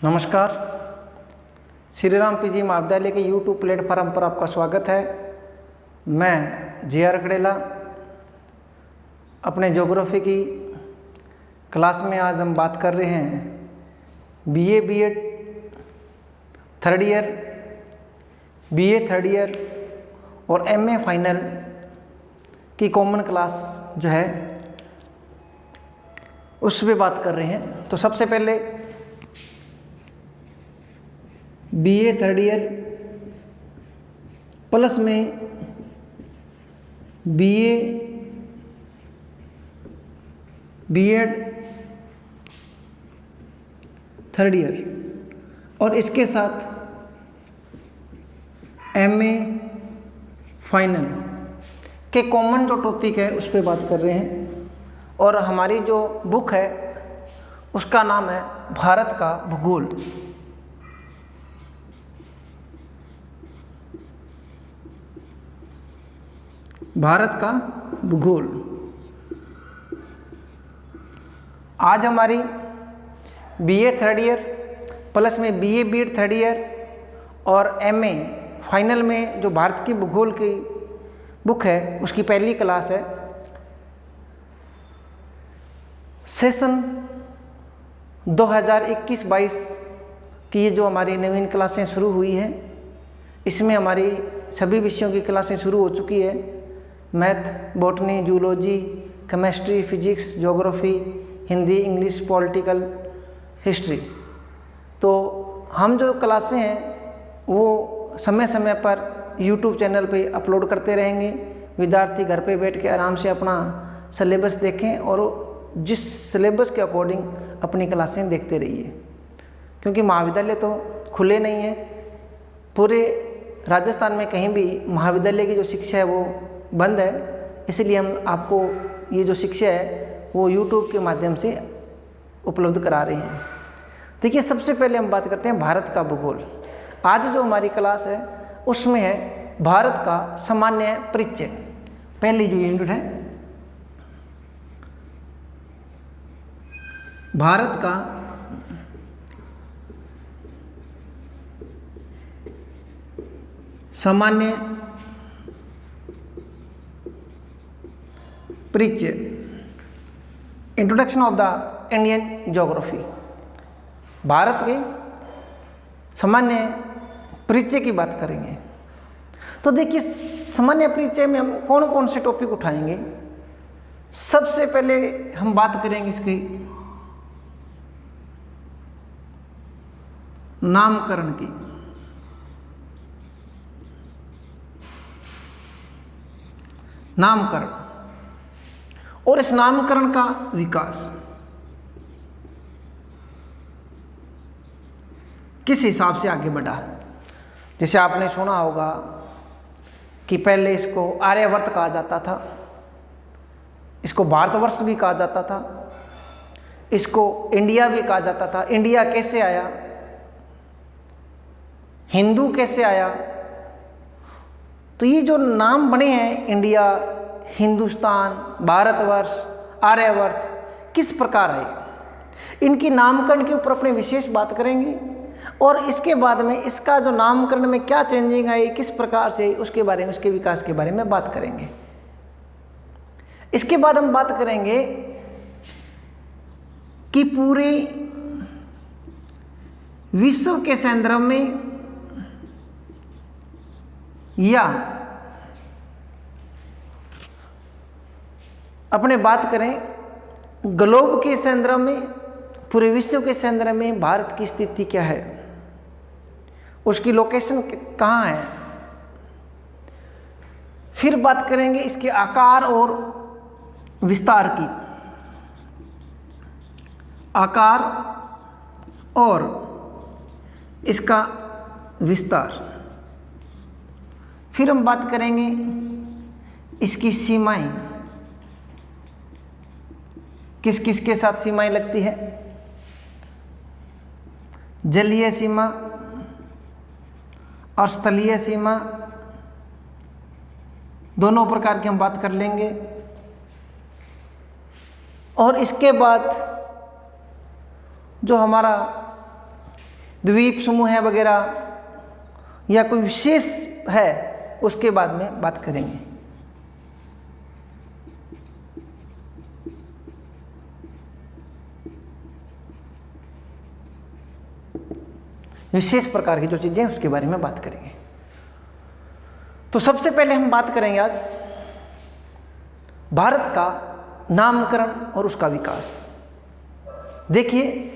नमस्कार। श्री राम पीजी महाविद्यालय के यूट्यूब प्लेटफॉर्म पर आपका स्वागत है। मैं जे.आर. कड़ेला अपने ज्योग्राफी की क्लास में आज हम बात कर रहे हैं BA BEd third year, BA third year और एमए फाइनल की कॉमन क्लास जो है उस पर बात कर रहे हैं। तो सबसे पहले बीए थर्ड ईयर प्लस में बीए बीएड थर्ड ईयर और इसके साथ एमए फाइनल के कॉमन जो टॉपिक है उस पर बात कर रहे हैं। और हमारी जो बुक है उसका नाम है भारत का भूगोल। भारत का भूगोल। आज हमारी बीए थर्ड ईयर प्लस में बीए बीएड थर्ड ईयर और एमए फाइनल में जो भारत की भूगोल की बुक है उसकी पहली क्लास है। सेशन 2021-22 की ये जो हमारी नवीन क्लासें शुरू हुई हैं इसमें हमारी सभी विषयों की क्लासें शुरू हो चुकी है। Math, botany, zoology, chemistry, physics, geography, Hindi, English, political, history. तो हम जो क्लासें हैं वो समय समय पर यूट्यूब चैनल पे अपलोड करते रहेंगे। विद्यार्थी घर पे बैठ के आराम से अपना सिलेबस देखें और जिस सिलेबस के अकॉर्डिंग अपनी क्लासें देखते रहिए, क्योंकि महाविद्यालय तो खुले नहीं है। पूरे राजस्थान में कहीं भी महाविद्यालय की जो शिक्षा है वो बंद है, इसलिए हम आपको ये जो शिक्षा है वो यूट्यूब के माध्यम से उपलब्ध करा रहे हैं। देखिए, सबसे पहले हम बात करते हैं भारत का भूगोल। आज जो हमारी क्लास है उसमें है भारत का सामान्य परिचय। पहली जो यूनिट है भारत का सामान्य परिचय, introduction of the Indian geography. Bharat के सामान्य परिचय की बात करेंगे। तो देखिए, सामान्य परिचय में हम कौन कौन से टॉपिक उठाएंगे। सबसे पहले हम बात करेंगे इसकी नामकरण की। नामकरण और इस नामकरण का विकास किस हिसाब से आगे बढ़ा। जैसे आपने सुना होगा कि पहले इसको आर्यवर्त कहा जाता था, इसको भारतवर्ष भी कहा जाता था, इसको इंडिया भी कहा जाता था। इंडिया कैसे आया, हिंदू कैसे आया, तो ये जो नाम बने हैं इंडिया, हिंदुस्तान, भारतवर्ष, आर्यवर्त किस प्रकार आए, इनकी नामकरण के ऊपर अपने विशेष बात करेंगे। और इसके बाद में इसका जो नामकरण में क्या चेंजिंग आई, किस प्रकार से, उसके बारे में, उसके विकास के बारे में बात करेंगे। इसके बाद हम बात करेंगे कि पूरे विश्व के संदर्भ में या अपने बात करें ग्लोब के संदर्भ में, पूरे विश्व के संदर्भ में भारत की स्थिति क्या है, उसकी लोकेशन कहाँ है। फिर बात करेंगे इसके आकार और विस्तार की। आकार और इसका विस्तार। फिर हम बात करेंगे इसकी सीमाएं, किस किस के साथ सीमाएं लगती है। जलीय सीमा और स्थलीय सीमा, दोनों प्रकार की हम बात कर लेंगे। और इसके बाद जो हमारा द्वीप समूह है वगैरह या कोई विशेष है, उसके बाद में बात करेंगे। विशेष प्रकार की जो चीजें उसके बारे में बात करेंगे। तो सबसे पहले हम बात करेंगे आज भारत का नामकरण और उसका विकास। देखिए,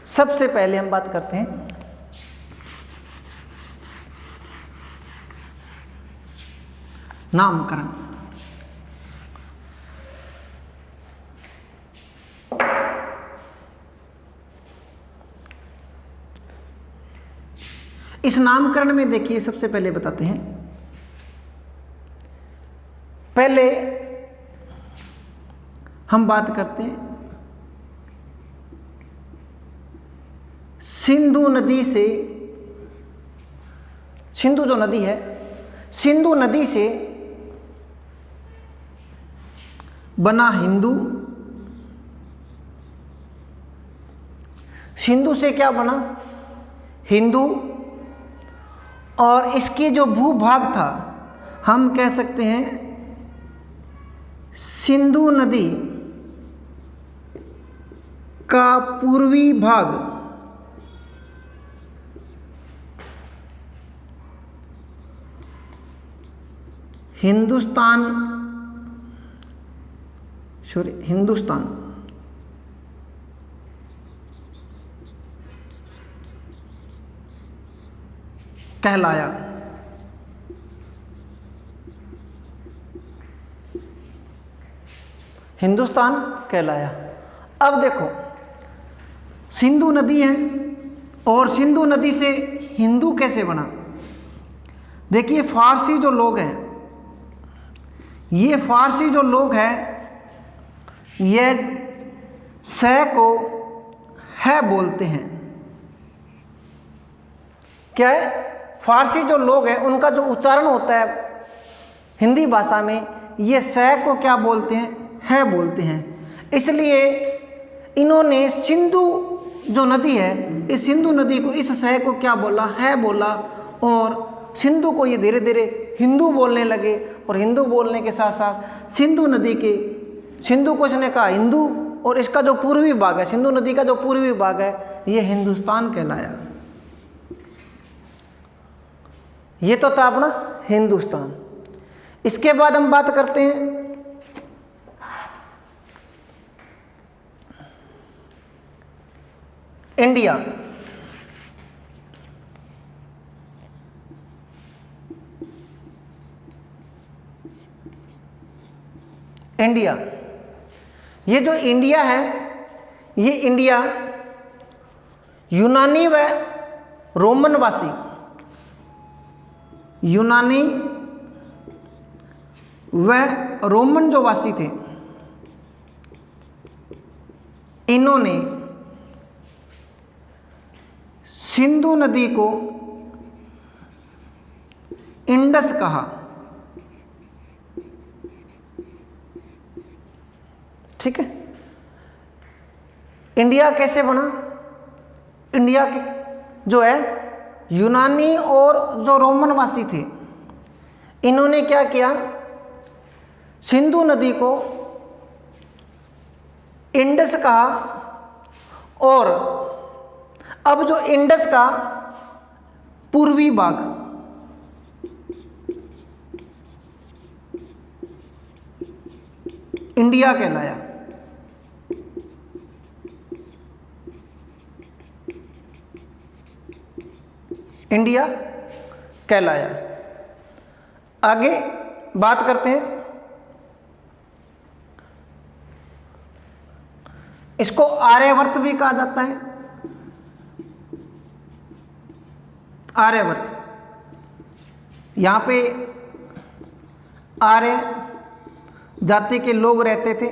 सबसे पहले हम बात करते हैं नामकरण। इस नामकरण में देखिए, सबसे पहले बताते हैं, पहले हम बात करते हैं सिंधु नदी से। सिंधु जो नदी है, सिंधु नदी से बना हिंदू। सिंधु से क्या बना? हिंदू। और इसकी जो भूभाग था, हम कह सकते हैं सिंधु नदी का पूर्वी भाग हिंदुस्तान कहलाया। हिंदुस्तान कहलाया। अब देखो, सिंधु नदी है और सिंधु नदी से हिंदू कैसे बना? देखिए, फारसी जो लोग हैं, ये फारसी जो लोग हैं, ये स को है बोलते हैं। क्या है? फारसी जो लोग हैं, उनका जो उच्चारण होता है हिंदी भाषा में, ये स को क्या बोलते हैं? है बोलते हैं। इसलिए इन्होंने सिंधु जो नदी है, इस सिंधु नदी को, इस स को क्या बोला? है बोला। और सिंधु को ये धीरे धीरे हिंदू बोलने लगे, और हिंदू बोलने के साथ साथ सिंधु नदी के, सिंधु को इसने कहा हिंदू, और इसका जो पूर्वी भाग है, सिंधु नदी का जो पूर्वी भाग है, ये हिंदुस्तान कहलाया। ये तो था अपना हिंदुस्तान। इसके बाद हम बात करते हैं इंडिया। इंडिया, ये जो इंडिया है, ये इंडिया यूनानी व रोमनवासी, यूनानी व रोमन जो वासी थे, इन्होंने सिंधु नदी को इंडस कहा। ठीक है। इंडिया कैसे बना? इंडिया के जो है यूनानी और जो रोमनवासी थे, इन्होंने क्या किया? सिंधु नदी को इंडस कहा। और अब जो इंडस का पूर्वी भाग, इंडिया कहलाया। इंडिया कहलाया। आगे बात करते हैं, इसको आर्यवर्त भी कहा जाता है। आर्यवर्त, यहाँ पे आर्य जाति के लोग रहते थे।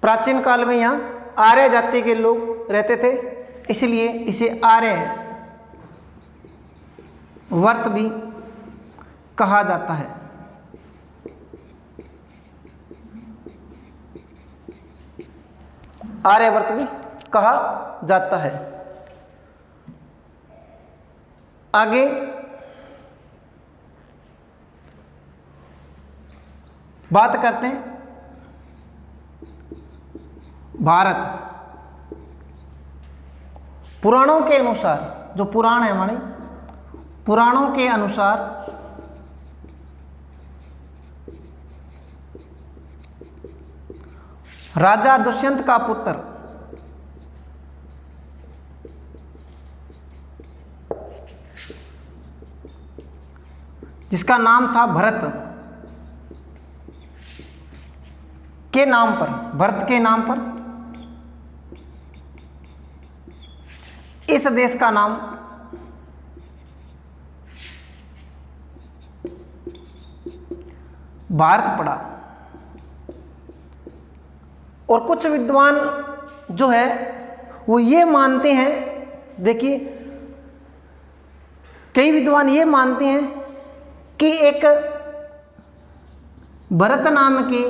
प्राचीन काल में यहाँ आर्य जाति के लोग रहते थे, इसलिए इसे आर्य वर्त भी कहा जाता है। आर्यवर्त भी कहा जाता है। आगे बात करते हैं भारत। पुराणों के अनुसार, जो पुराण है हमारे, पुराणों के अनुसार राजा दुष्यंत का पुत्र जिसका नाम था भरत के नाम पर, भरत के नाम पर इस देश का नाम भारत पड़ा। और कुछ विद्वान जो है वो ये मानते हैं, देखिए कई विद्वान ये मानते हैं कि एक भरत नाम की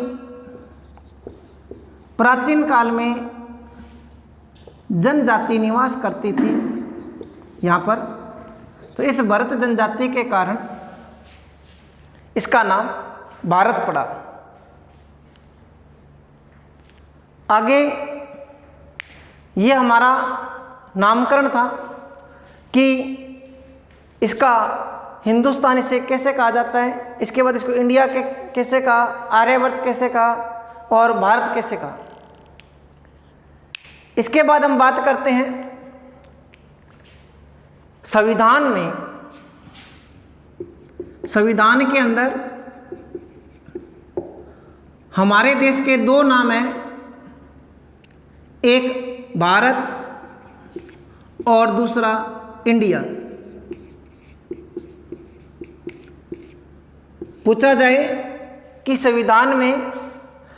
प्राचीन काल में जनजाति निवास करती थी यहाँ पर, तो इस भरत जनजाति के कारण इसका नाम भारत पड़ा। आगे ये हमारा नामकरण था कि इसका हिंदुस्तान इसे कैसे कहा जाता है, इसके बाद इसको इंडिया के कैसे कहा, आर्यवर्त कैसे कहा और भारत कैसे कहा। इसके बाद हम बात करते हैं संविधान में। संविधान के अंदर हमारे देश के दो नाम हैं, एक भारत और दूसरा इंडिया। पूछा जाए कि संविधान में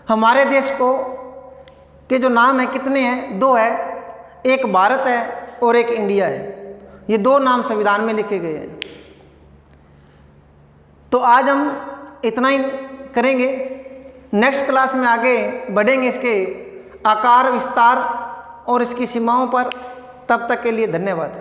हमारे देश को के जो नाम है कितने हैं, दो है, एक भारत है और एक इंडिया है। ये दो नाम संविधान में लिखे गए हैं। तो आज हम इतना ही करेंगे, नेक्स्ट क्लास में आगे बढ़ेंगे इसके आकार विस्तार और इसकी सीमाओं पर। तब तक के लिए धन्यवाद।